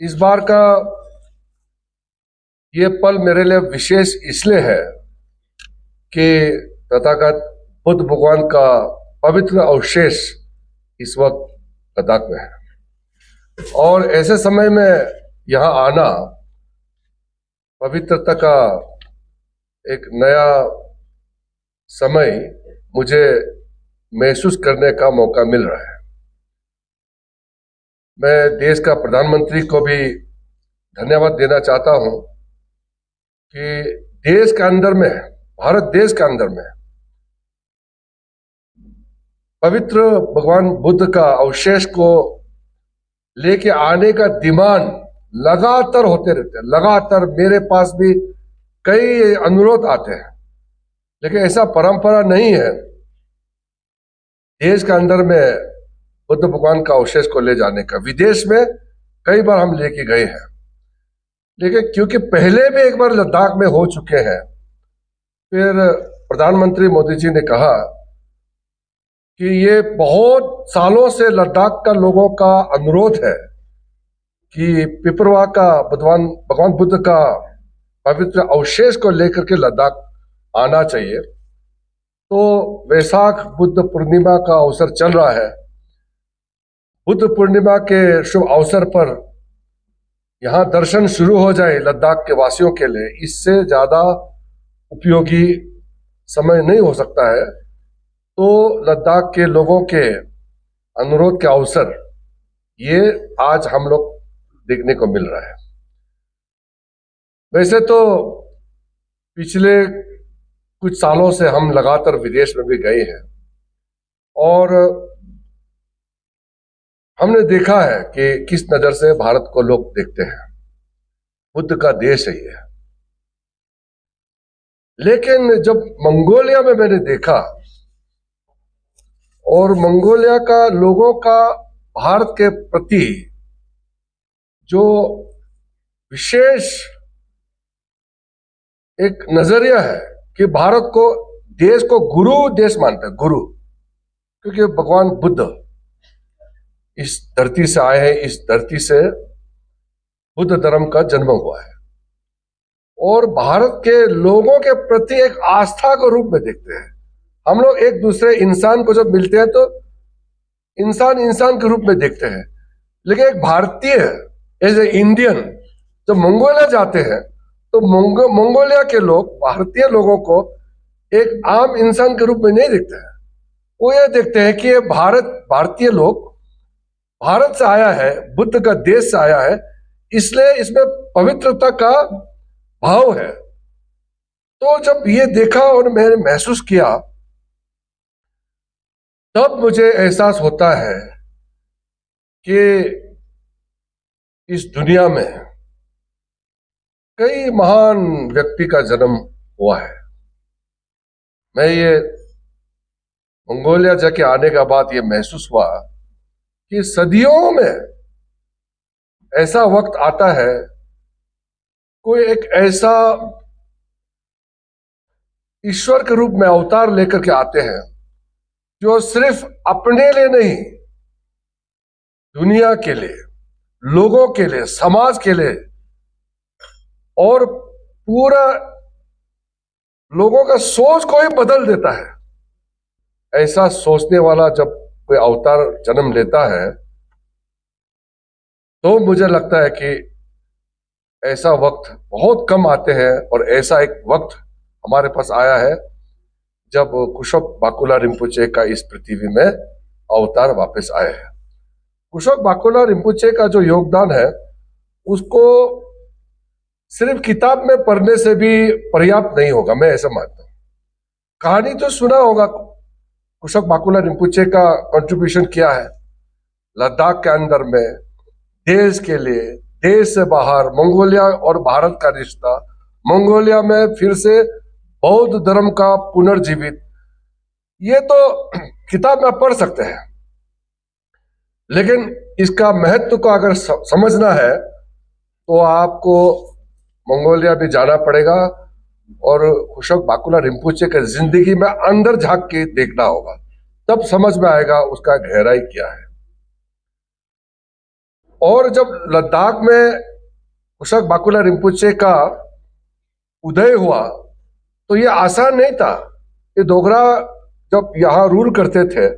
इस बार का ये पल मेरे लिए विशेष इसलिए है कि तथागत बुद्ध भगवान का पवित्र अवशेष इस वक्त लद्दाख में है और ऐसे समय में यहाँ आना पवित्रता का एक नया समय मुझे महसूस करने का मौका मिल रहा है। मैं देश का प्रधानमंत्री को भी धन्यवाद देना चाहता हूं कि देश के अंदर में, भारत देश के अंदर में पवित्र भगवान बुद्ध का अवशेष को लेके आने का डिमांड लगातार होते रहते हैं। लगातार मेरे पास भी कई अनुरोध आते हैं, लेकिन ऐसा परंपरा नहीं है देश के अंदर में बुद्ध भगवान का अवशेष को ले जाने का। विदेश में कई बार हम लेके गए हैं, लेकिन क्योंकि पहले भी एक बार लद्दाख में हो चुके हैं, फिर प्रधानमंत्री मोदी जी ने कहा कि ये बहुत सालों से लद्दाख का लोगों का अनुरोध है कि पिपरवा का भगवान बुद्ध का पवित्र अवशेष को लेकर के लद्दाख आना चाहिए। तो वैशाख बुद्ध पूर्णिमा का अवसर चल रहा है। बुद्ध पूर्णिमा के शुभ अवसर पर यहाँ दर्शन शुरू हो जाए लद्दाख के वासियों के लिए, इससे ज्यादा उपयोगी समय नहीं हो सकता है। तो लद्दाख के लोगों के अनुरोध के अवसर ये आज हम लोग देखने को मिल रहा है। वैसे तो पिछले कुछ सालों से हम लगातार विदेश में भी गए हैं और हमने देखा है कि किस नजर से भारत को लोग देखते हैं। बुद्ध का देश है ये। लेकिन जब मंगोलिया में मैंने देखा और मंगोलिया का लोगों का भारत के प्रति जो विशेष एक नजरिया है कि भारत को देश को गुरु देश मानते हैं, गुरु, क्योंकि भगवान बुद्ध इस धरती से आए हैं, इस धरती से बुद्ध धर्म का जन्म हुआ है और भारत के लोगों के प्रति एक आस्था को रूप में देखते हैं। हम लोग एक दूसरे इंसान को जब मिलते हैं तो इंसान इंसान के रूप में देखते हैं, लेकिन एक भारतीय एज ए इंडियन जब मंगोलिया जाते हैं तो मंगोलिया के लोग भारतीय लोगों को एक आम इंसान के रूप में नहीं देखते हैं। वो ये देखते हैं कि ये भारतीय लोग भारत से आया है, बुद्ध का देश से आया है, इसलिए इसमें पवित्रता का भाव है। तो जब ये देखा और मैंने महसूस किया, तब मुझे एहसास होता है कि इस दुनिया में कई महान व्यक्ति का जन्म हुआ है। मैं ये मंगोलिया जाके आने के बाद ये महसूस हुआ कि सदियों में ऐसा वक्त आता है, कोई एक ऐसा ईश्वर के रूप में अवतार लेकर के आते हैं जो सिर्फ अपने लिए नहीं, दुनिया के लिए, लोगों के लिए, समाज के लिए और पूरा लोगों का सोच को ही बदल देता है। ऐसा सोचने वाला जब कोई अवतार जन्म लेता है तो मुझे लगता है कि ऐसा वक्त बहुत कम आते हैं और ऐसा एक वक्त हमारे पास आया है जब कुशोक बाकुला रिम्पोचे का इस पृथ्वी में अवतार वापस आए हैं। कुशोक बाकुला रिम्पोचे का जो योगदान है उसको सिर्फ किताब में पढ़ने से भी पर्याप्त नहीं होगा, मैं ऐसा मानता हूं। कहानी तो सुना होगा, कुशोक बाकुला रिम्पोचे का कंट्रीब्यूशन क्या है लद्दाख के अंदर में, देश के लिए, देश से बाहर, मंगोलिया और भारत का रिश्ता, मंगोलिया में फिर से बौद्ध धर्म का पुनर्जीवित, ये तो किताब में पढ़ सकते हैं, लेकिन इसका महत्व को अगर समझना है तो आपको मंगोलिया भी जाना पड़ेगा और कुशोक बाकुला रिम्पोचे के जिंदगी में अंदर झांक के देखना होगा, तब समझ में आएगा उसका गहराई क्या है। और जब लद्दाख में कुशोक बाकुला रिम्पोचे का उदय हुआ तो ये आसान नहीं था। ये डोगरा जब यहाँ रूल करते थे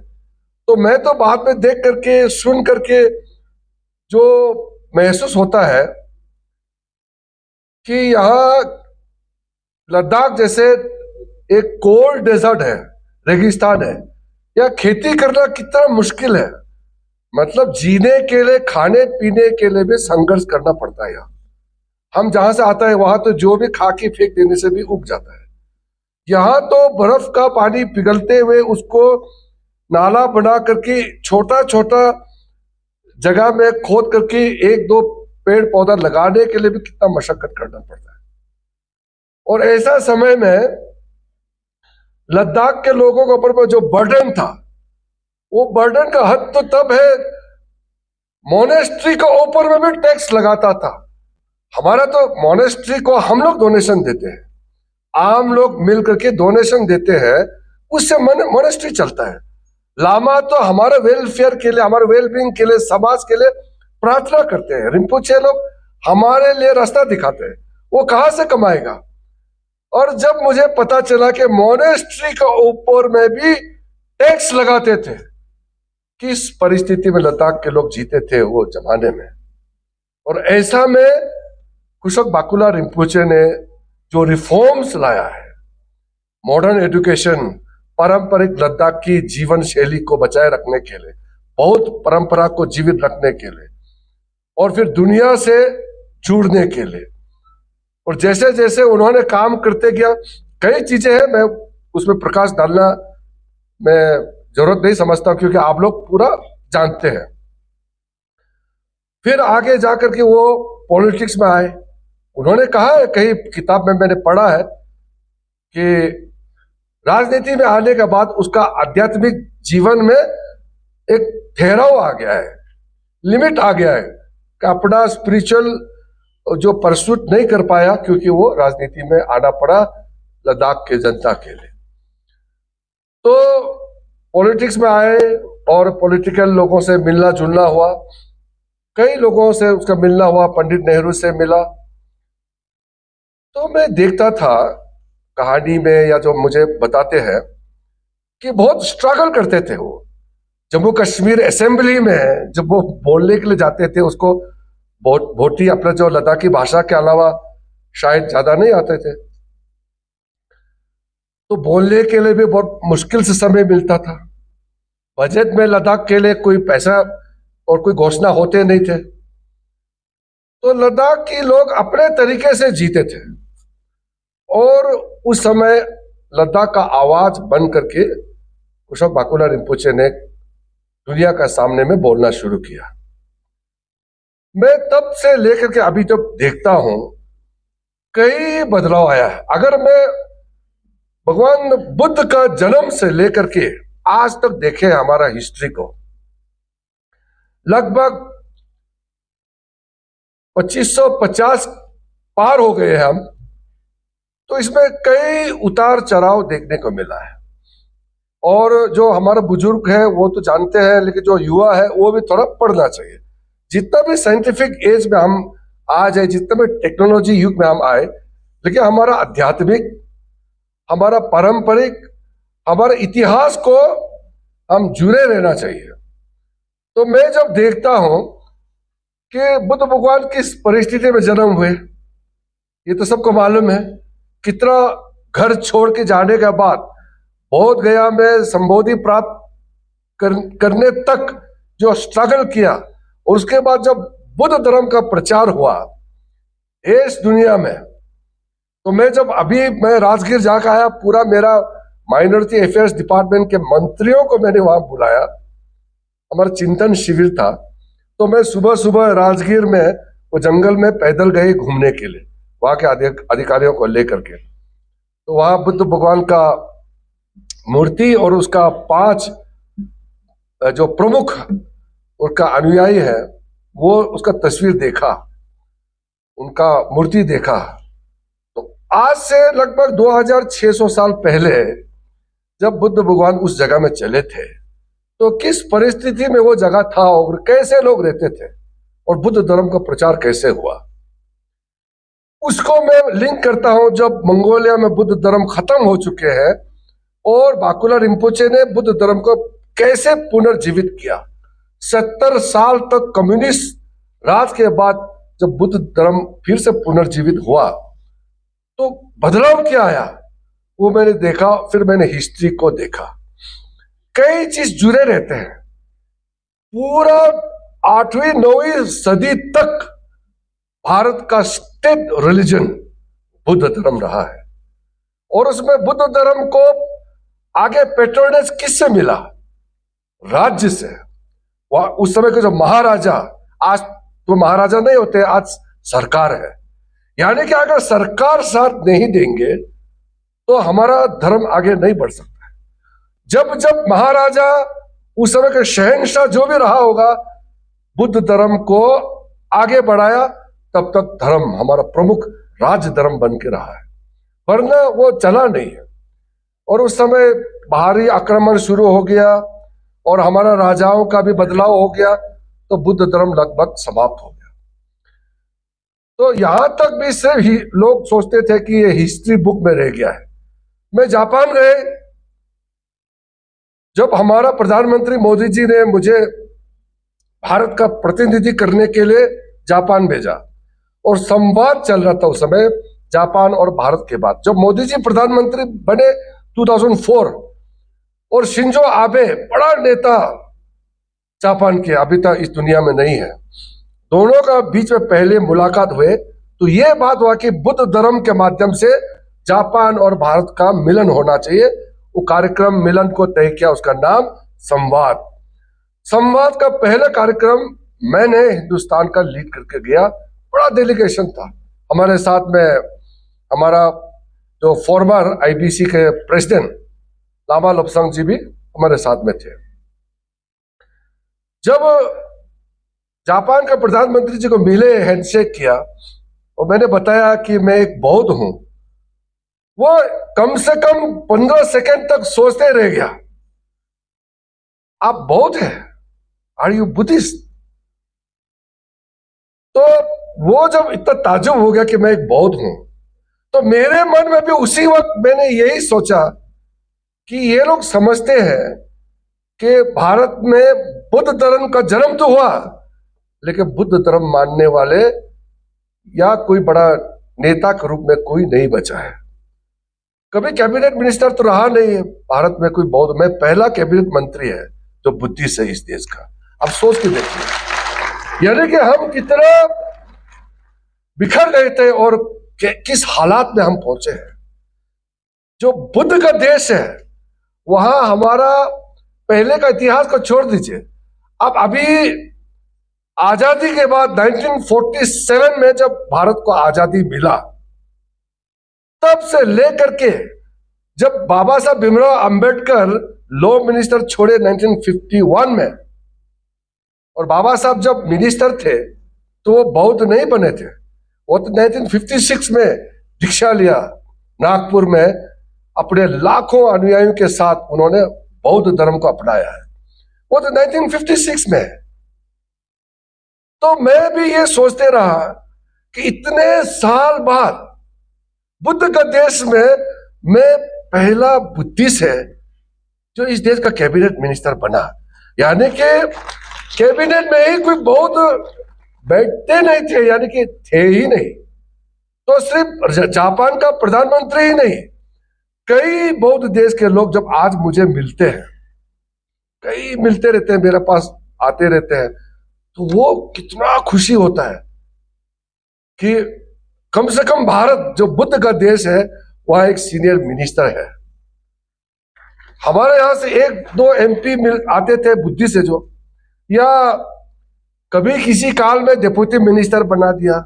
तो मैं तो बाद में देख करके सुन करके जो महसूस होता है कि यहाँ लद्दाख जैसे एक कोल्ड डेजर्ट है, रेगिस्तान है, या खेती करना कितना मुश्किल है। मतलब जीने के लिए, खाने पीने के लिए भी संघर्ष करना पड़ता है। यहाँ हम जहां से आता है वहां तो जो भी खा के फेंक देने से भी उग जाता है। यहाँ तो बर्फ का पानी पिघलते हुए उसको नाला बना करके छोटा छोटा जगह में खोद करके एक दो पेड़ पौधा लगाने के लिए भी कितना मशक्कत करना पड़ता है। और ऐसा समय में लद्दाख के लोगों के ऊपर जो बर्डन था, वो बर्डन का हद तो तब है, मोनेस्ट्री के ऊपर में भी टैक्स लगाता था। हमारा तो मोनेस्ट्री को हम लोग डोनेशन देते हैं, आम लोग मिल करके डोनेशन देते हैं, उससे मोनेस्ट्री चलता है। लामा तो हमारे वेलफेयर के लिए, हमारे वेलबींग के लिए, समाज के लिए प्रार्थना करते हैं। रिम्पोचे लोग हमारे लिए रास्ता दिखाते हैं, वो कहां से कमाएगा। और जब मुझे पता चला कि मोनेस्ट्री के ऊपर में भी टैक्स लगाते थे, किस परिस्थिति में लद्दाख के लोग जीते थे वो जमाने में। और ऐसा में कुशोक बाकुला रिम्पोचे ने जो रिफॉर्म्स लाया है, मॉडर्न एजुकेशन, पारंपरिक लद्दाख की जीवन शैली को बचाए रखने के लिए, बौद्ध परंपरा को जीवित रखने के लिए, और फिर दुनिया से जुड़ने के लिए। और जैसे जैसे उन्होंने काम करते गया, कई चीजें हैं, मैं उसमें प्रकाश डालना मैं जरूरत नहीं समझता क्योंकि आप लोग पूरा जानते हैं। फिर आगे जाकर के वो पॉलिटिक्स में आए। उन्होंने कहा है, कहीं किताब में मैंने पढ़ा है कि राजनीति में आने के बाद उसका आध्यात्मिक जीवन में एक ठहराव आ गया है, लिमिट आ गया है कि अपना स्पिरिचुअल जो परसूट नहीं कर पाया क्योंकि वो राजनीति में आना पड़ा लद्दाख के जनता के लिए। तो पॉलिटिक्स में आए और पॉलिटिकल लोगों से मिलना जुलना हुआ, कई लोगों से उसका मिलना हुआ, पंडित नेहरू से मिला। तो मैं देखता था कहानी में या जो मुझे बताते हैं कि बहुत स्ट्रगल करते थे वो। जम्मू कश्मीर असेंबली में जब वो बोलने के लिए जाते थे, उसको भोटी अपना जो लद्दाखी भाषा के अलावा शायद ज्यादा नहीं आते थे, तो बोलने के लिए भी बहुत मुश्किल से समय मिलता था। बजट में लद्दाख के लिए कोई पैसा और कोई घोषणा होते नहीं थे। तो लद्दाख के लोग अपने तरीके से जीते थे और उस समय लद्दाख का आवाज बन करके कुशोक बाकुला रिम्पोचे ने दुनिया का सामने में बोलना शुरू किया। मैं तब से लेकर के अभी जब देखता हूं कई बदलाव आया है। अगर मैं भगवान बुद्ध का जन्म से लेकर के आज तक देखें हमारा हिस्ट्री को, लगभग 2550 पार हो गए हैं हम, तो इसमें कई उतार चढ़ाव देखने को मिला है। और जो हमारे बुजुर्ग है वो तो जानते हैं, लेकिन जो युवा है वो भी थोड़ा पढ़ना चाहिए। जितना भी साइंटिफिक एज में हम आ जाए, जितना भी टेक्नोलॉजी युग में हम आए, लेकिन हमारा आध्यात्मिक, हमारा पारंपरिक, हमारे इतिहास को हम जुड़े रहना चाहिए। तो मैं जब देखता हूं कि बुद्ध भगवान किस परिस्थिति में जन्म हुए, ये तो सबको मालूम है। कितना घर छोड़ के जाने के बाद बोध गया में संबोधि प्राप्त करने तक जो स्ट्रगल किया, और उसके बाद जब बुद्ध धर्म का प्रचार हुआ इस दुनिया में, तो मैं जब अभी मैं राजगीर जाकर आया, पूरा मेरा माइनॉरिटी अफेयर्स डिपार्टमेंट के मंत्रियों को मैंने वहां बुलाया, हमारा चिंतन शिविर था। तो मैं सुबह सुबह राजगीर में वो जंगल में पैदल गए घूमने के लिए, वहां के अधिकारियों को लेकर के। तो वहां बुद्ध भगवान का मूर्ति और उसका 5 जो प्रमुख उसका अनुयायी है, वो उसका तस्वीर देखा, उनका मूर्ति देखा। तो आज से लगभग 2600 साल पहले जब बुद्ध भगवान उस जगह में चले थे, तो किस परिस्थिति में वो जगह था और कैसे लोग रहते थे, और बुद्ध धर्म का प्रचार कैसे हुआ, उसको मैं लिंक करता हूं जब मंगोलिया में बुद्ध धर्म खत्म हो चुके हैं और बाकुला रिम्पोचे ने बुद्ध धर्म को कैसे पुनर्जीवित किया। 70 साल तक कम्युनिस्ट राज के बाद जब बुद्ध धर्म फिर से पुनर्जीवित हुआ तो बदलाव क्या आया वो मैंने देखा। फिर मैंने हिस्ट्री को देखा, कई चीज जुड़े रहते हैं। पूरा 8वीं 9वीं सदी तक भारत का स्टेट रिलीजन बुद्ध धर्म रहा है और उसमें बुद्ध धर्म को आगे पेट्रोनेज किससे मिला? राज्य से। उस समय के जो महाराजा, आज तो महाराजा नहीं होते, आज सरकार है। यानी कि अगर सरकार साथ नहीं देंगे तो हमारा धर्म आगे नहीं बढ़ सकता है। जब जब महाराजा, उस समय के शहंशाह जो भी रहा होगा, बुद्ध धर्म को आगे बढ़ाया, तब तक धर्म हमारा प्रमुख राज्य धर्म बन के रहा है, वरना वो चला नहीं है। और उस समय बाहरी आक्रमण शुरू हो गया और हमारा राजाओं का भी बदलाव हो गया तो बुद्ध धर्म लगभग समाप्त हो गया। तो यहां तक भी सिर्फ ही लोग सोचते थे कि ये हिस्ट्री बुक में रह गया है। मैं जापान गए, जब हमारा प्रधानमंत्री मोदी जी ने मुझे भारत का प्रतिनिधि करने के लिए जापान भेजा और संवाद चल रहा था उस समय जापान और भारत के बाद। जब मोदी जी प्रधानमंत्री बने 2004 और शिंजो आबे बड़ा नेता जापान के अभी तक इस दुनिया में नहीं है, दोनों का बीच में पहले मुलाकात हुए तो यह बात हुआ कि बुद्ध धर्म के माध्यम से जापान और भारत का मिलन होना चाहिए। वो कार्यक्रम मिलन को तय किया, उसका नाम संवाद। संवाद का पहला कार्यक्रम मैंने हिंदुस्तान का लीड करके गया, बड़ा डेलीगेशन था। हमारे साथ में हमारा जो फॉर्मर आईबीसी के प्रेसिडेंट लामा लोब्सांग जी भी हमारे साथ में थे। जब जापान के प्रधानमंत्री जी को मिले, हैंडशेक किया और मैंने बताया कि मैं एक बौद्ध हूं, वो कम से कम 15 सेकंड तक सोचते रह गया, आप बौद्ध हैं, आर यू बुद्धिस्ट? तो वो जब इतना ताज्जुब हो गया कि मैं एक बौद्ध हूं, तो मेरे मन में भी उसी वक्त मैंने यही सोचा कि ये लोग समझते हैं कि भारत में बुद्ध धर्म का जन्म तो हुआ, लेकिन बुद्ध धर्म मानने वाले या कोई बड़ा नेता के रूप में कोई नहीं बचा है। कभी कैबिनेट मिनिस्टर तो रहा नहीं है भारत में कोई बौद्ध। मैं पहला कैबिनेट मंत्री है जो बुद्धिस्ट है इस देश का। अब सोच के देखिए, यानी कि हम कितना बिखर गए थे और किस हालात में हम पहुंचे हैं। जो बुद्ध का देश है वहां हमारा पहले का इतिहास को छोड़ दीजिए, अब अभी आजादी के बाद 1947 में जब भारत को आजादी मिला, तब से लेकर के जब बाबा साहब भीमराव अंबेडकर लॉ मिनिस्टर छोड़े 1951 में, और बाबा साहब जब मिनिस्टर थे तो वो बौद्ध नहीं बने थे, वो तो 1956 में दीक्षा लिया नागपुर में, अपने लाखों अनुयायियों के साथ उन्होंने बौद्ध धर्म को अपनाया है, वो तो 1956 में है। तो मैं भी ये सोचते रहा कि इतने साल बाद बुद्ध का देश में मैं पहला बुद्धिस्ट है जो इस देश का कैबिनेट मिनिस्टर बना। यानी कि कैबिनेट में ही कोई बौद्ध बैठते नहीं थे, यानी कि थे ही नहीं। तो सिर्फ जापान का प्रधानमंत्री ही नहीं, कई बौद्ध देश के लोग जब आज मुझे मिलते हैं, कई मिलते रहते हैं, मेरे पास आते रहते हैं, तो वो कितना खुशी होता है कि कम से कम भारत जो बुद्ध का देश है वहां एक सीनियर मिनिस्टर है। हमारे यहां से 1-2 एमपी आते थे बुद्धि से, जो या कभी किसी काल में डिप्टी मिनिस्टर बना दिया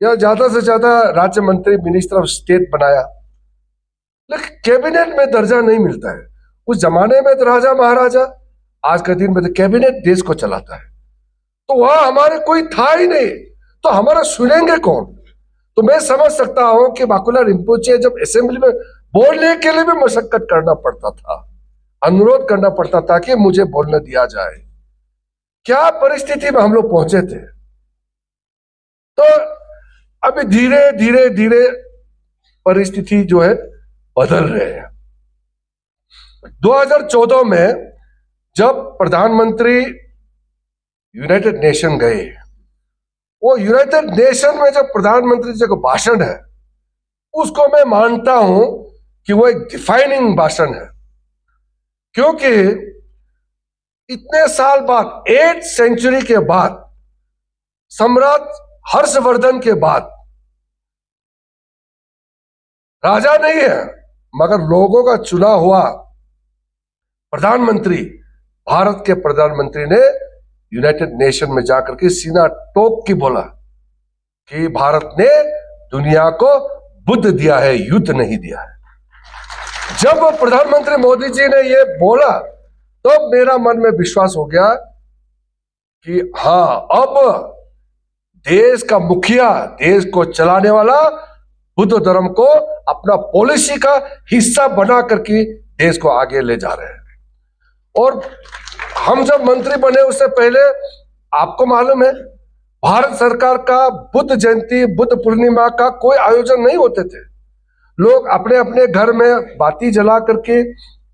या ज्यादा से ज्यादा राज्य मंत्री, मिनिस्टर ऑफ स्टेट बनाया, लेकिन कैबिनेट में दर्जा नहीं मिलता है। उस जमाने में तो राजा महाराजा, आज के दिन में तो कैबिनेट देश को चलाता है। तो वहां हमारे कोई था ही नहीं, तो हमारा सुनेंगे कौन? तो मैं समझ सकता हूं कि बाकुला रिम्पोचे जब असेंबली में बोलने के लिए भी मशक्कत करना पड़ता था, अनुरोध करना पड़ता था कि मुझे बोलने दिया जाए। क्या परिस्थिति में हम लोग पहुंचे थे। तो अभी धीरे धीरे धीरे परिस्थिति जो है बदल रहे हैं। 2014 में जब प्रधानमंत्री यूनाइटेड नेशन गए, वो यूनाइटेड नेशन में जब प्रधानमंत्री जी का भाषण है, उसको मैं मानता हूं कि वो एक डिफाइनिंग भाषण है, क्योंकि इतने साल बाद, 8 सेंचुरी के बाद, सम्राट हर्षवर्धन के बाद, राजा नहीं है मगर लोगों का चुना हुआ प्रधानमंत्री, भारत के प्रधानमंत्री ने यूनाइटेड नेशन में जाकर के सीना ठोक के बोला कि भारत ने दुनिया को बुद्ध दिया है, युद्ध नहीं दिया है। जब प्रधानमंत्री मोदी जी ने ये बोला तो मेरा मन में विश्वास हो गया कि हाँ, अब देश का मुखिया, देश को चलाने वाला बुद्ध धर्म को अपना पॉलिसी का हिस्सा बना करके देश को आगे ले जा रहे हैं। और हम जब मंत्री बने उससे पहले आपको मालूम है, भारत सरकार का बुद्ध जयंती, बुद्ध पूर्णिमा का कोई आयोजन नहीं होते थे। लोग अपने अपने घर में बाती जला करके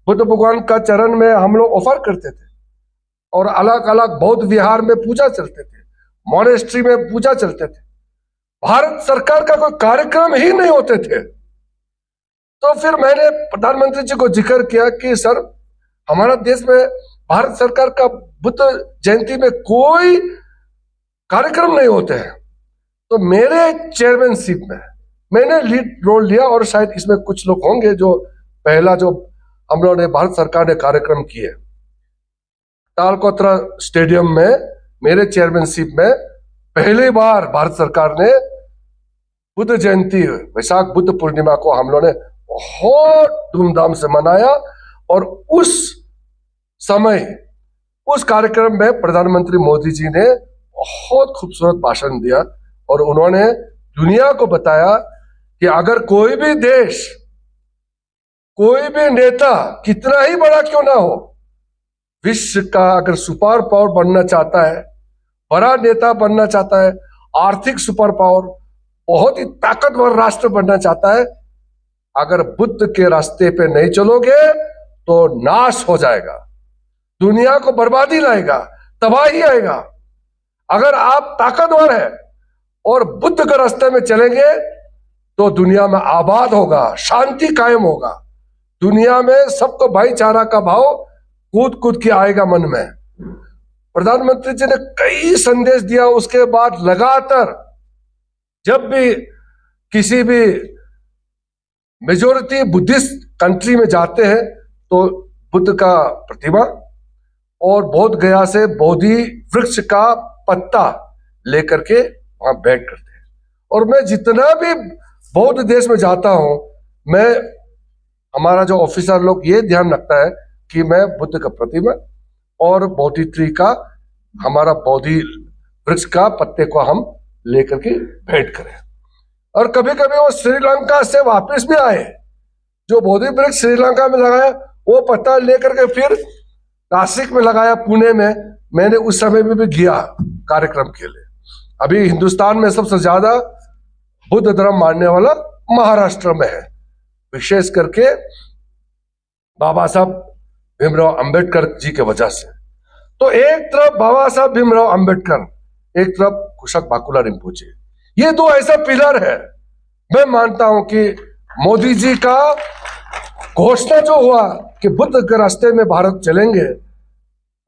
बुद्ध भगवान का चरण में हम लोग ऑफर करते थे, और अलग अलग बौद्ध विहार में पूजा चलते थे, मॉनेस्ट्री में पूजा चलते थे। भारत सरकार का कोई कार्यक्रम ही नहीं होते थे। तो फिर मैंने प्रधानमंत्री जी को जिक्र किया कि सर, हमारा देश में भारत सरकार का बुद्ध जयंती में कोई कार्यक्रम नहीं होते हैं। तो मेरे चेयरमैनशिप में मैंने लीड रोल लिया, और शायद इसमें कुछ लोग होंगे जो पहला जो हम लोगों ने भारत सरकार ने कार्यक्रम किए, तालकोतरा स्टेडियम में मेरे चेयरमैनशिप में पहली बार भारत सरकार ने बुद्ध जयंती, वैशाख बुद्ध पूर्णिमा को हम लोगों ने बहुत धूमधाम से मनाया। और उस समय उस कार्यक्रम में प्रधानमंत्री मोदी जी ने बहुत खूबसूरत भाषण दिया, और उन्होंने दुनिया को बताया कि अगर कोई भी देश, कोई भी नेता कितना ही बड़ा क्यों ना हो, विश्व का अगर सुपर पावर बनना चाहता है, बड़ा नेता बनना चाहता है, आर्थिक सुपर पावर, बहुत ही ताकतवर राष्ट्र बनना चाहता है, अगर बुद्ध के रास्ते पे नहीं चलोगे तो नाश हो जाएगा, दुनिया को बर्बादी लाएगा, तबाही आएगा। अगर आप ताकतवर है और बुद्ध के रास्ते में चलेंगे तो दुनिया में आबाद होगा, शांति कायम होगा, दुनिया में सबको भाईचारा का भाव कूद कूद के आएगा मन में। प्रधानमंत्री जी ने कई संदेश दिया। उसके बाद लगातार जब भी किसी भी मेजोरिटी बुद्धिस्ट कंट्री में जाते हैं तो बुद्ध का प्रतिमा और बोध गया से बोधि वृक्ष का पत्ता लेकर के वहां बैठ करते हैं। और मैं जितना भी बौद्ध देश में जाता हूं, मैं, हमारा जो ऑफिसर लोग ये ध्यान रखता है कि मैं बुद्ध का प्रतिमा और बोधि ट्री का, हमारा बोधि वृक्ष का पत्ते को हम लेकर के भेंट करें। और कभी कभी वो श्रीलंका से वापस भी आए, जो बोधि वृक्ष श्रीलंका में लगाया वो पत्ता लेकर के फिर नासिक में लगाया, पुणे में। मैंने उस समय में भी गया कार्यक्रम के लिए। अभी हिंदुस्तान में सबसे ज्यादा बुद्ध धर्म मानने वाला महाराष्ट्र में है, विशेष करके बाबा साहब भीमराव अंबेडकर जी के वजह से। तो एक तरफ बाबा साहब भीमराव अंबेडकर, एक तरफ कुशक बाकुला रिम्पोचे, ये दो ऐसा पिलर है। मैं मानता हूं कि मोदी जी का घोषणा जो हुआ कि बुद्ध के रास्ते में भारत चलेंगे,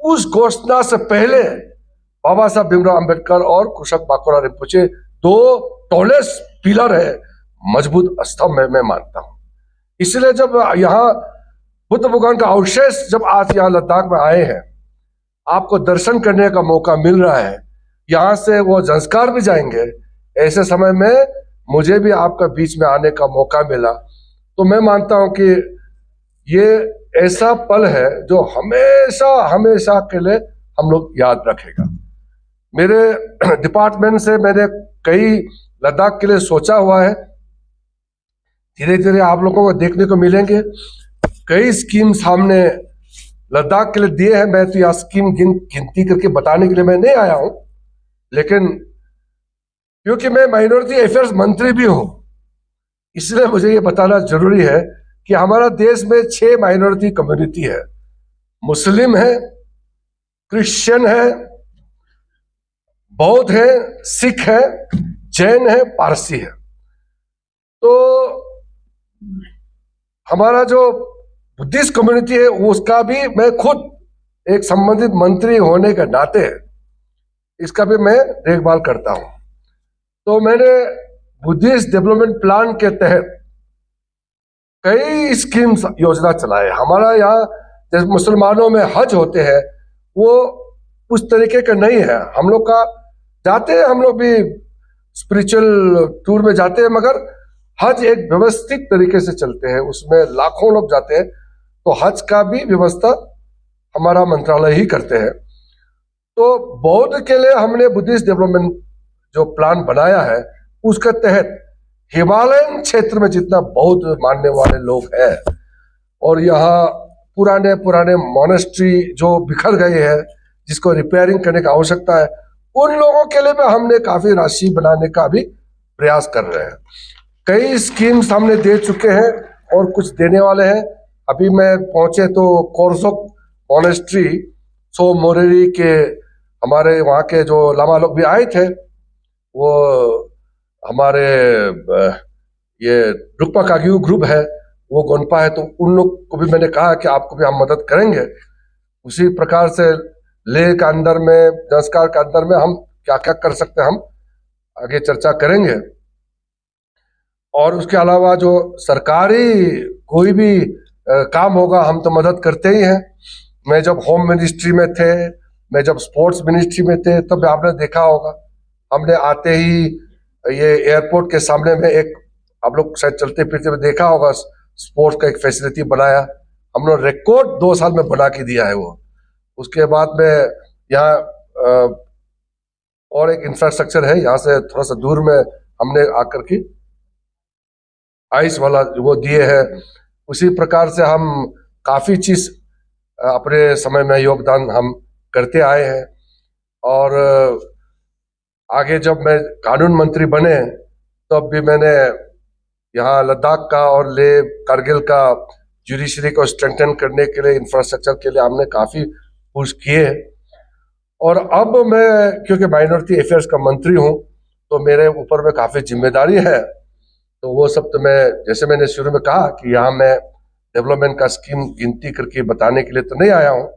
उस घोषणा से पहले बाबा साहब भीमराव अंबेडकर और कुशक बाकुला रिम्पोचे दो टॉलेस्ट पिलर है, मजबूत स्तंभ है, मैं मानता हूं। इसलिए जब यहाँ बुद्ध भगवान का अवशेष जब आज यहाँ लद्दाख में आए हैं, आपको दर्शन करने का मौका मिल रहा है, यहाँ से वो संस्कार भी जाएंगे। ऐसे समय में मुझे भी आपका बीच में आने का मौका मिला, तो मैं मानता हूं कि ये ऐसा पल है जो हमेशा हमेशा के लिए हम लोग याद रखेगा। मेरे डिपार्टमेंट से मैंने कई लद्दाख के लिए सोचा हुआ है, धीरे धीरे आप लोगों को देखने को मिलेंगे। कई स्कीम्स हमने लद्दाख के लिए दिए हैं। मैं तो यह स्कीम गिनती करके बताने के लिए मैं नहीं आया हूं, लेकिन क्योंकि मैं माइनॉरिटी अफेयर्स मंत्री भी हूं, इसलिए मुझे ये बताना जरूरी है कि हमारा देश में 6 माइनॉरिटी कम्युनिटी है। मुस्लिम है, क्रिश्चियन है, बौद्ध है, सिख है, जैन है, पारसी है। तो हमारा जो बुद्धिस्ट कम्युनिटी है उसका भी मैं खुद एक संबंधित मंत्री होने के नाते इसका भी मैं देखभाल करता हूं। तो मैंने बुद्धिस्ट डेवलपमेंट प्लान के तहत कई स्कीम्स योजना चलाए। हमारा यहाँ जैसे मुसलमानों में हज होते हैं वो उस तरीके का नहीं है। हम लोग का जाते हैं, हम लोग भी स्पिरिचुअल टूर में जाते हैं, मगर हज एक व्यवस्थित तरीके से चलते हैं, उसमें लाखों लोग जाते हैं। तो हज का भी व्यवस्था हमारा मंत्रालय ही करते हैं। तो बौद्ध के लिए हमने बुद्धिस्ट डेवलपमेंट जो प्लान बनाया है उसके तहत हिमालयन क्षेत्र में जितना बौद्ध मानने वाले लोग हैं और यहाँ पुराने पुराने मोनेस्ट्री जो बिखर गए हैं जिसको रिपेयरिंग करने की आवश्यकता है, उन लोगों के लिए भी हमने काफी राशि बनाने का भी प्रयास कर रहे हैं। कई स्कीम्स हमने दे चुके हैं और कुछ देने वाले हैं। अभी मैं पहुंचे तो कोरसोक मोनेस्ट्री सो मोरेरी के हमारे वहाँ के जो लामा लोग भी आए थे, वो हमारे ये रुक्पा काग्यू ग्रुप है वो गोनपा है, तो उन लोग को भी मैंने कहा कि आपको भी हम मदद करेंगे। उसी प्रकार से लेह के अंदर में, संस्कार के अंदर में हम क्या क्या कर सकते हैं हम आगे चर्चा करेंगे। और उसके अलावा जो सरकारी कोई भी काम होगा हम तो मदद करते ही हैं। मैं जब होम मिनिस्ट्री में थे, मैं जब स्पोर्ट्स मिनिस्ट्री में थे, तब आपने देखा होगा हमने आते ही ये एयरपोर्ट के सामने में एक, आप लोग शायद चलते फिरते में देखा होगा, स्पोर्ट्स का एक फैसिलिटी बनाया। हम लोग रिकॉर्ड 2 साल में बना के दिया है वो। उसके बाद में यहाँ और एक इंफ्रास्ट्रक्चर है, यहाँ से थोड़ा सा दूर में हमने आकर के आइस वाला वो दिए हैं। उसी प्रकार से हम काफी चीज अपने समय में योगदान हम करते आए हैं। और आगे जब मैं कानून मंत्री बने तब भी मैंने यहाँ लद्दाख का और लेह कारगिल का जुडिशरी को स्ट्रेंथन करने के लिए, इंफ्रास्ट्रक्चर के लिए हमने काफी पुश किए। और अब मैं क्योंकि माइनॉरिटी अफेयर्स का मंत्री हूँ तो मेरे ऊपर में काफी जिम्मेदारी है। तो वो सब तो मैं, जैसे मैंने शुरू में कहा कि यहाँ मैं डेवलपमेंट का स्कीम गिनती करके बताने के लिए तो नहीं आया हूँ,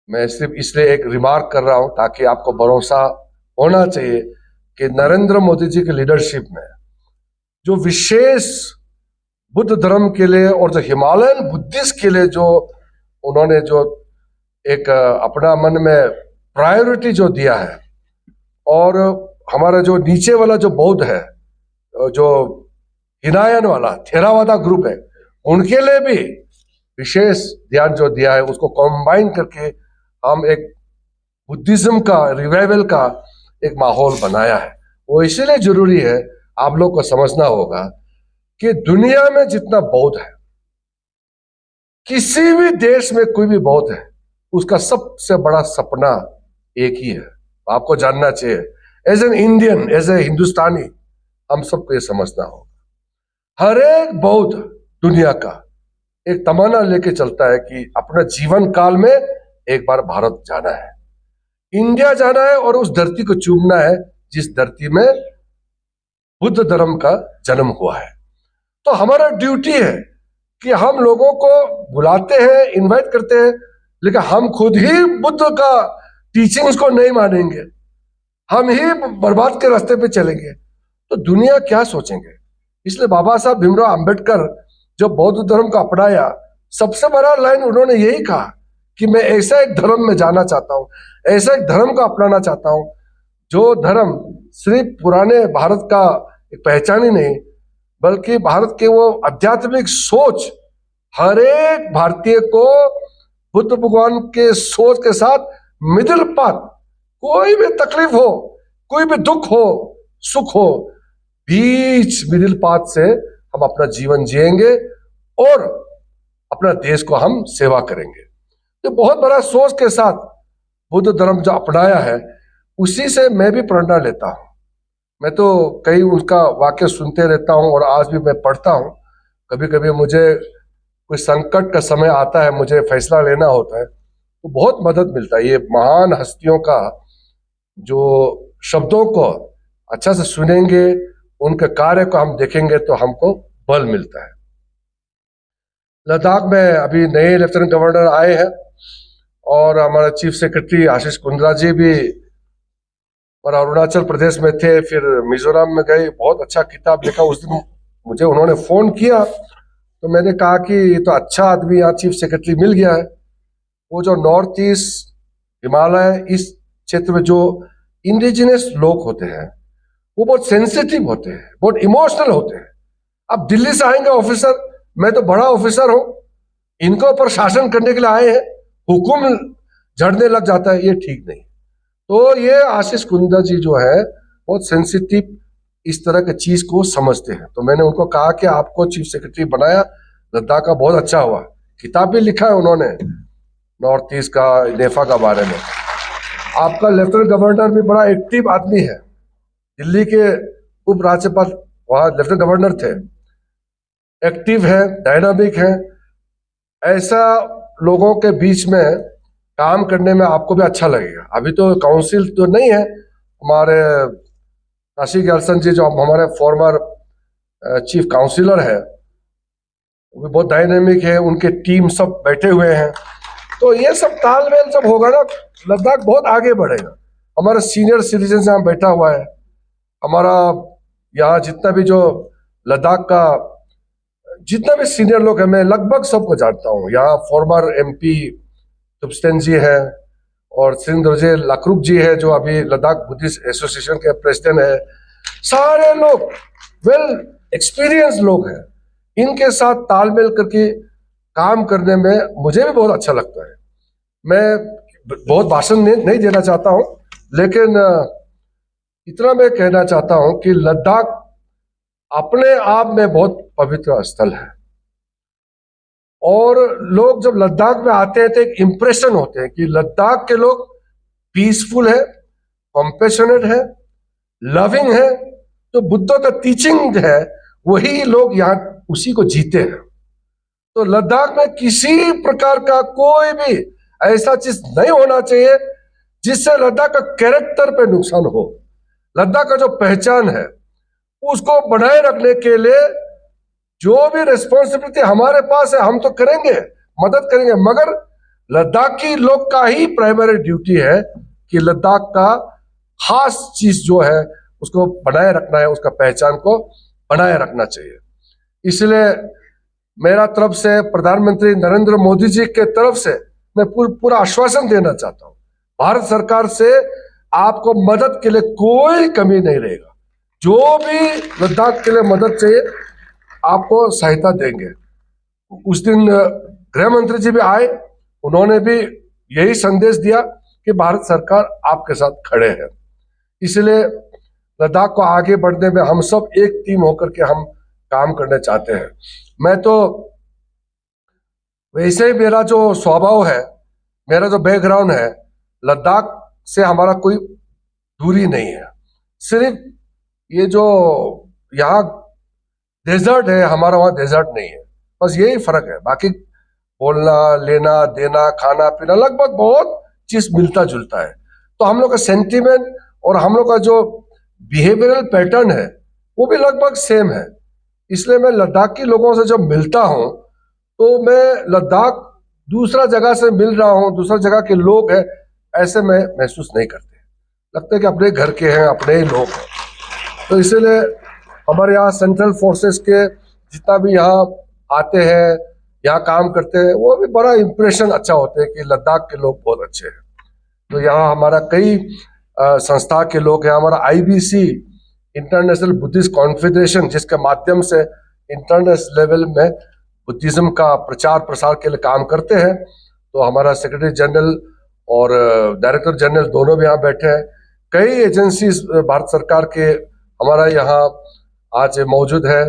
मैं सिर्फ इसलिए एक रिमार्क कर रहा हूँ ताकि आपको भरोसा होना चाहिए कि नरेंद्र मोदी जी की लीडरशिप में जो विशेष बुद्ध धर्म के लिए और जो हिमालयन बुद्धिस्ट के लिए जो उन्होंने जो एक अपना मन में प्रायोरिटी जो दिया है, और हमारा जो नीचे वाला जो बौद्ध है, जो हिनायन वाला थेरावादा ग्रुप है, उनके लिए भी विशेष ध्यान जो दिया है, उसको कंबाइन करके हम एक बुद्धिज्म का रिवाइवल का एक माहौल बनाया है। वो इसीलिए जरूरी है, आप लोग को समझना होगा कि दुनिया में जितना बौद्ध है, किसी भी देश में कोई भी बौद्ध है, उसका सबसे बड़ा सपना एक ही है। आपको जानना चाहिए, as an Indian, as a Hindustani, हम सबको ये समझना होगा। हर एक बौद्ध दुनिया का एक तमन्ना लेके चलता है कि अपना जीवन काल में एक बार भारत जाना है, इंडिया जाना है और उस धरती को चूमना है जिस धरती में बुद्ध धर्म का जन्म हुआ है। तो हमारा ड्यूटी है कि हम लोगों को बुलाते हैं, इनवाइट करते हैं, लेकिन हम खुद ही बुद्ध का टीचिंग्स को नहीं मानेंगे, हम ही बर्बाद के रास्ते पे चलेंगे तो दुनिया क्या सोचेंगे। इसलिए बाबा साहब भीमराव अंबेडकर जो बौद्ध धर्म को अपनाया, सबसे बड़ा लाइन उन्होंने यही कहा कि मैं ऐसा एक धर्म में जाना चाहता हूं, ऐसा एक धर्म को अपनाना चाहता हूं जो धर्म सिर्फ पुराने भारत का एक पहचान ही नहीं, बल्कि भारत के वो आध्यात्मिक सोच हर एक भारतीय को बुद्ध भगवान के सोच के साथ मिडिल पाथ, कोई भी तकलीफ हो, कोई भी दुख हो, सुख हो, बीच मिडिल पाथ से हम अपना जीवन जिएंगे और अपना देश को हम सेवा करेंगे। तो बहुत बड़ा सोच के साथ बुद्ध धर्म जो अपनाया है, उसी से मैं भी प्रेरणा लेता हूं। मैं तो कई उनका वाक्य सुनते रहता हूँ और आज भी मैं पढ़ता हूँ। कभी कभी मुझे कोई संकट का समय आता है, मुझे फैसला लेना होता है, तो बहुत मदद मिलता है। ये महान हस्तियों का जो शब्दों को अच्छा से सुनेंगे, उनके कार्य को हम देखेंगे तो हमको बल मिलता है। लद्दाख में अभी नए लेफ्टिनेंट गवर्नर आए हैं और हमारा चीफ सेक्रेटरी आशीष कुंद्रा जी भी, और अरुणाचल प्रदेश में थे, फिर मिजोरम में गए, बहुत अच्छा किताब लिखा। उस दिन मुझे उन्होंने फोन किया तो मैंने कहा कि ये तो अच्छा आदमी यहाँ चीफ सेक्रेटरी मिल गया है। वो जो नॉर्थ ईस्ट हिमालय इस क्षेत्र में जो इंडिजिनस लोग होते हैं वो बहुत सेंसिटिव होते हैं, बहुत इमोशनल होते हैं। अब दिल्ली से आएंगे ऑफिसर, मैं तो बड़ा ऑफिसर हूं, इनके ऊपर शासन करने के लिए आए हैं, हुकुम झड़ने लग जाता है, ये ठीक नहीं। तो ये आशीष कुंद्रा जी जो है बहुत सेंसिटिव इस तरह की चीज को समझते हैं। तो मैंने उनको कहा कि आपको चीफ सेक्रेटरी बनाया लद्दाख का, बहुत अच्छा हुआ। किताब भी लिखा है उन्होंने नॉर्थ ईस्ट का, नेफा का बारे में। आपका लेफ्टिनेंट गवर्नर भी बड़ा एक्टिव आदमी है, दिल्ली के उप राज्यपाल वहां लेफ्टिनेंट गवर्नर थे, एक्टिव है, डायनामिक है। ऐसा लोगों के बीच में काम करने में आपको भी अच्छा लगेगा। अभी तो काउंसिल तो नहीं है, हमारे काशी गैल्सन जी जो हमारे फॉर्मर चीफ काउंसिलर है वो भी बहुत डायनेमिक है, उनके टीम सब बैठे हुए हैं। तो ये सब तालमेल जब होगा ना, लद्दाख बहुत आगे बढ़ेगा। हमारा सीनियर सिटीजन यहाँ बैठा हुआ है, हमारा यहाँ जितना भी जो लद्दाख का जितना भी सीनियर लोग हैं, मैं लगभग सबको जानता हूँ। यहाँ फॉर्मर एमपी तुपस्तेन जी है और सिंधुजे लाकरुक जी है जो अभी लद्दाख बुद्धिस्ट एसोसिएशन के प्रेसिडेंट है। सारे लोग वेल एक्सपीरियंस लोग हैं, इनके साथ तालमेल करके काम करने में मुझे भी बहुत अच्छा लगता है। मैं बहुत भाषण नहीं देना चाहता हूं, लेकिन इतना मैं कहना चाहता हूं कि लद्दाख अपने आप में बहुत पवित्र स्थल है और लोग जब लद्दाख में आते हैं तो एक इंप्रेशन होते हैं कि लद्दाख के लोग पीसफुल है, कॉम्पेशनेट है, लविंग है। तो बुद्ध का टीचिंग है वही लोग यहाँ उसी को जीते हैं। तो लद्दाख में किसी प्रकार का कोई भी ऐसा चीज नहीं होना चाहिए जिससे लद्दाख का कैरेक्टर पे नुकसान हो। लद्दाख का जो पहचान है उसको बनाए रखने के लिए जो भी रिस्पॉन्सिबिलिटी हमारे पास है हम तो करेंगे, मदद करेंगे, मगर लद्दाखी लोग का ही प्राइमरी ड्यूटी है कि लद्दाख का खास चीज जो है उसको बनाए रखना है, उसका पहचान को बनाए रखना चाहिए। इसलिए मेरा तरफ से प्रधानमंत्री नरेंद्र मोदी जी के तरफ से मैं पूरा आश्वासन देना चाहता हूं, भारत सरकार से आपको मदद के लिए कोई कमी नहीं रहेगा। जो भी लद्दाख के लिए मदद चाहिए आपको सहायता देंगे। उस दिन गृह मंत्री जी भी आए, उन्होंने भी यही संदेश दिया कि भारत सरकार आपके साथ खड़े हैं। इसलिए लद्दाख को आगे बढ़ने में हम सब एक टीम होकर के हम काम करना चाहते हैं। मैं तो वैसे ही मेरा जो स्वभाव है, मेरा जो बैकग्राउंड है, लद्दाख से हमारा कोई दूरी नहीं है। सिर्फ ये जो यहाँ डेजर्ट है, हमारा वहाँ डेजर्ट नहीं है, बस यही फर्क है। बाकी बोलना, लेना देना, खाना पीना लगभग बहुत चीज मिलता जुलता है। तो हम लोग का सेंटिमेंट और हम लोग का जो बिहेवियरल पैटर्न है वो भी लगभग सेम है। इसलिए मैं लद्दाखी लोगों से जब मिलता हूँ तो मैं लद्दाख दूसरा जगह से मिल रहा हूँ, दूसरा जगह के लोग हैं ऐसे मैं महसूस नहीं करते, लगता है कि अपने घर के हैं, अपने ही लोग हैं। तो इसीलिए हमारे यहाँ सेंट्रल फोर्सेस के जितना भी यहाँ आते हैं, यहाँ काम करते हैं, वो भी बड़ा इंप्रेशन अच्छा होता है कि लद्दाख के लोग बहुत अच्छे हैं। तो यहाँ हमारा कई संस्था के लोग हैं, हमारा आईबीसी इंटरनेशनल बुद्धिस्ट कॉन्फेडरेशन जिसके माध्यम से इंटरनेशनल लेवल में बुद्धिज्म का प्रचार प्रसार के लिए काम करते हैं। तो हमारा सेक्रेटरी जनरल और डायरेक्टर जनरल दोनों भी यहाँ बैठे हैं। कई एजेंसी भारत सरकार के हमारा यहाँ आज मौजूद है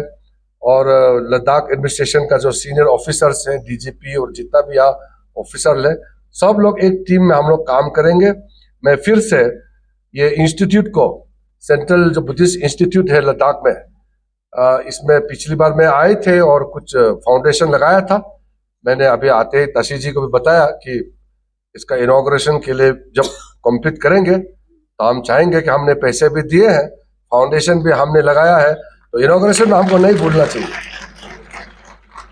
और लद्दाख एडमिनिस्ट्रेशन का जो सीनियर ऑफिसर्स हैं, डीजीपी और जितना भी यहाँ ऑफिसर है, सब लोग एक टीम में हम लोग काम करेंगे। मैं फिर से ये इंस्टीट्यूट को सेंट्रल जो बुद्धिस्ट इंस्टीट्यूट है लद्दाख में, इसमें पिछली बार में आए थे और कुछ फाउंडेशन लगाया था। मैंने अभी आते ही तशी जी को भी बताया कि इसका इनॉग्रेशन के लिए जब कंप्लीट करेंगे तो हम चाहेंगे कि हमने पैसे भी दिए हैं, फाउंडेशन भी हमने लगाया है, तो इनॉग्रेशन में हमको नहीं भूलना चाहिए।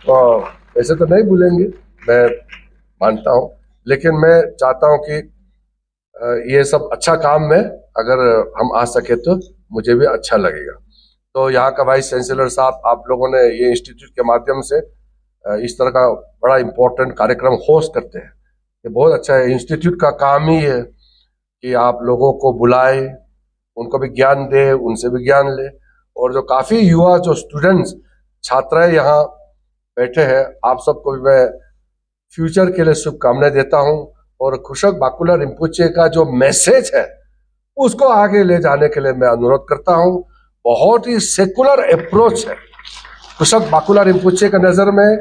तो ऐसे तो नहीं भूलेंगे, मैं मानता हूँ, लेकिन मैं चाहता हूँ कि ये सब अच्छा काम में अगर हम आ सके तो मुझे भी अच्छा लगेगा। तो यहाँ का वाइस चांसलर साहब, आप लोगों ने ये इंस्टीट्यूट के माध्यम से इस तरह का बड़ा इम्पोर्टेंट कार्यक्रम होस्ट करते हैं, ये बहुत अच्छा है। इंस्टीट्यूट का काम ही है कि आप लोगों को बुलाए, उनको भी ज्ञान दे, उनसे भी ज्ञान ले, और जो काफी युवा जो स्टूडेंट्स छात्र यहाँ बैठे हैं, आप सबको भी मैं फ्यूचर के लिए शुभकामनाएं देता हूँ। और कुशोक बाकुला रिम्पोचे का जो मैसेज है उसको आगे ले जाने के लिए मैं अनुरोध करता हूँ। बहुत ही सेकुलर अप्रोच है कुशोक बाकुला रिम्पोचे का। नजर में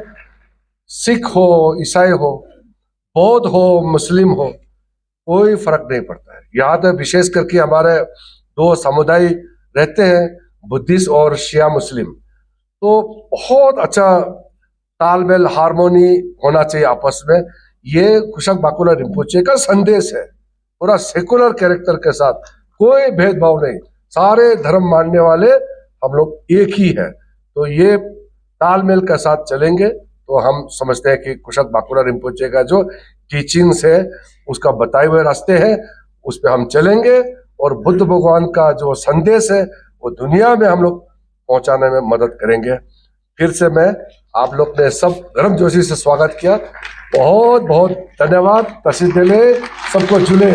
सिख हो, ईसाई हो, बौद्ध हो, मुस्लिम हो, कोई फर्क नहीं पड़ता है। यहाँ तो विशेष करके हमारे दो समुदाय रहते हैं, बुद्धिस्ट और शिया मुस्लिम, तो बहुत अच्छा तालमेल, हारमोनी होना चाहिए आपस में। ये कुशोक बाकुला रिम्पोचे का संदेश है, पूरा सेकुलर कैरेक्टर के साथ, कोई भेदभाव नहीं, सारे धर्म मानने वाले हम लोग एक ही है। तो ये तालमेल के साथ चलेंगे तो हम समझते हैं कि कुशोक बाकुला रिम्पोचे का जो टीचिंग्स है, उसका बताए हुए रास्ते हैं, उस पर हम चलेंगे, और बुद्ध भगवान का जो संदेश है वो दुनिया में हम लोग पहुंचाने में मदद करेंगे। फिर से मैं आप लोग ने सब गर्मजोशी से स्वागत किया, बहुत बहुत धन्यवाद। तशीदले सबको जुले।